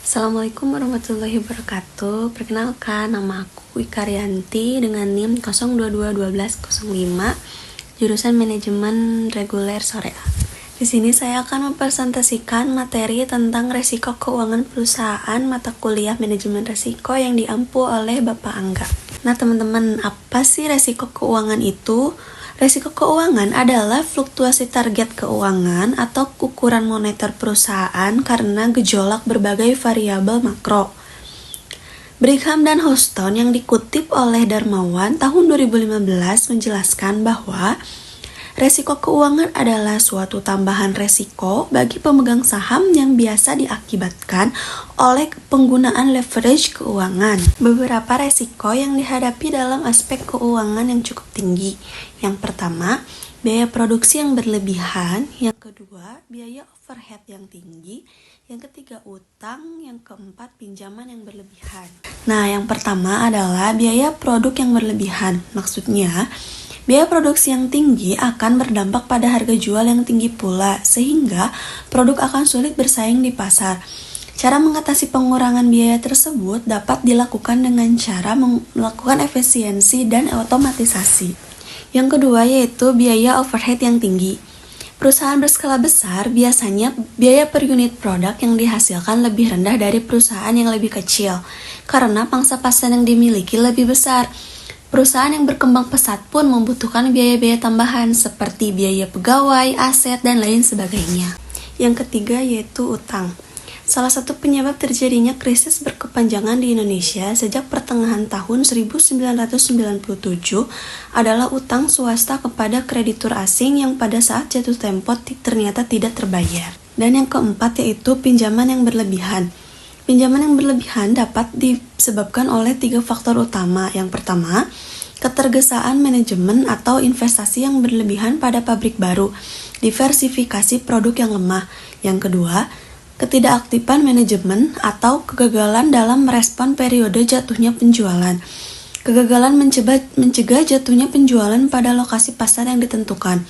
Assalamualaikum warahmatullahi wabarakatuh. Perkenalkan, nama aku Ika Rianti dengan NIM 0221205, jurusan Manajemen Reguler Sorea. Di sini saya akan mempresentasikan materi tentang resiko keuangan perusahaan mata kuliah Manajemen Resiko yang diampu oleh Bapak Angga. Nah teman-teman, apa sih resiko keuangan itu? Resiko keuangan adalah fluktuasi target keuangan atau ukuran moneter perusahaan karena gejolak berbagai variabel makro. Brigham dan Houston yang dikutip oleh Darmawan tahun 2015 menjelaskan bahwa resiko keuangan adalah suatu tambahan resiko bagi pemegang saham yang biasa diakibatkan oleh penggunaan leverage keuangan. Beberapa resiko yang dihadapi dalam aspek keuangan yang cukup tinggi. Yang pertama, biaya produksi yang berlebihan. Yang kedua, biaya overhead yang tinggi. Yang ketiga, utang. Yang keempat, pinjaman yang berlebihan. Nah, yang pertama adalah biaya produk yang berlebihan. Maksudnya, biaya produksi yang tinggi akan berdampak pada harga jual yang tinggi pula, sehingga produk akan sulit bersaing di pasar. Cara mengatasi pengurangan biaya tersebut dapat dilakukan dengan cara melakukan efisiensi dan otomatisasi. Yang kedua yaitu biaya overhead yang tinggi. Perusahaan berskala besar biasanya biaya per unit produk yang dihasilkan lebih rendah dari perusahaan yang lebih kecil, karena pangsa pasar yang dimiliki lebih besar. Perusahaan yang berkembang pesat pun membutuhkan biaya-biaya tambahan seperti biaya pegawai, aset, dan lain sebagainya. Yang ketiga yaitu utang. Salah satu penyebab terjadinya krisis berkepanjangan di Indonesia sejak pertengahan tahun 1997 adalah utang swasta kepada kreditur asing yang pada saat jatuh tempo ternyata tidak terbayar. Dan yang keempat yaitu pinjaman yang berlebihan. Pinjaman yang berlebihan dapat disebabkan oleh 3 faktor utama. Yang pertama, ketergesaan manajemen atau investasi yang berlebihan pada pabrik baru, diversifikasi produk yang lemah. Yang kedua, ketidakaktifan manajemen atau kegagalan dalam merespon periode jatuhnya penjualan. Kegagalan mencegah jatuhnya penjualan pada lokasi pasar yang ditentukan.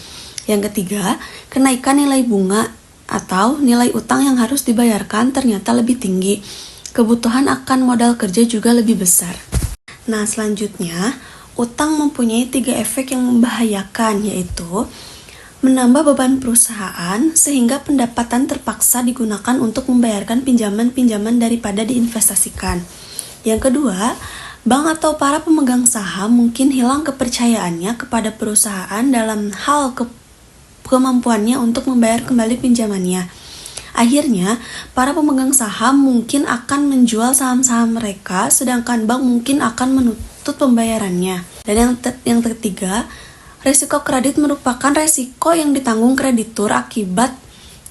Yang ketiga, kenaikan nilai bunga atau nilai utang yang harus dibayarkan ternyata lebih tinggi. Kebutuhan akan modal kerja juga lebih besar. Nah, selanjutnya, utang mempunyai 3 efek yang membahayakan, yaitu menambah beban perusahaan sehingga pendapatan terpaksa digunakan untuk membayarkan pinjaman-pinjaman daripada diinvestasikan. Yang kedua, bank atau para pemegang saham mungkin hilang kepercayaannya kepada perusahaan dalam hal kemampuannya untuk membayar kembali pinjamannya. Akhirnya, para pemegang saham mungkin akan menjual saham-saham mereka, sedangkan bank mungkin akan menuntut pembayarannya. Dan yang ketiga, resiko kredit merupakan resiko yang ditanggung kreditur akibat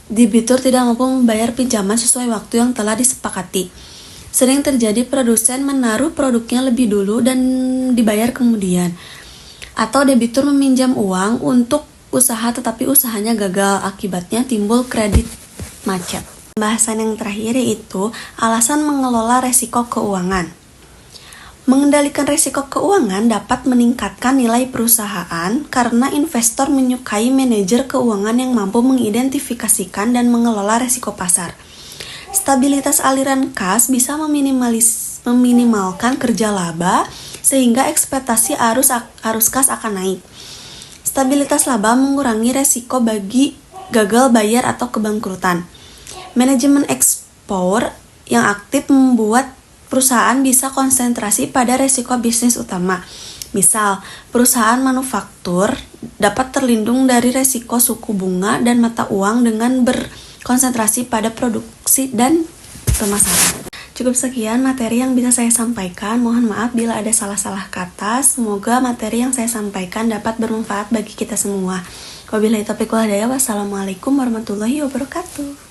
debitur tidak mampu membayar pinjaman sesuai waktu yang telah disepakati. Sering terjadi produsen menaruh produknya lebih dulu dan dibayar kemudian. Atau debitur meminjam uang untuk usaha tetapi usahanya gagal, akibatnya timbul kredit macet. Pembahasan yang terakhir yaitu alasan mengelola resiko keuangan. Mengendalikan resiko keuangan dapat meningkatkan nilai perusahaan karena investor menyukai manajer keuangan yang mampu mengidentifikasikan dan mengelola resiko pasar. Stabilitas aliran kas bisa meminimalkan kerja laba sehingga ekspektasi arus kas akan naik. Stabilitas laba mengurangi resiko bagi gagal bayar atau kebangkrutan. Manajemen ekspor yang aktif membuat perusahaan bisa konsentrasi pada resiko bisnis utama. Misal, perusahaan manufaktur dapat terlindung dari resiko suku bunga dan mata uang dengan berkonsentrasi pada produksi dan pemasaran. Cukup sekian materi yang bisa saya sampaikan. Mohon maaf bila ada salah-salah kata. Semoga materi yang saya sampaikan dapat bermanfaat bagi kita semua. Wabillahi taufiq wal hidayah. Wassalamualaikum warahmatullahi wabarakatuh.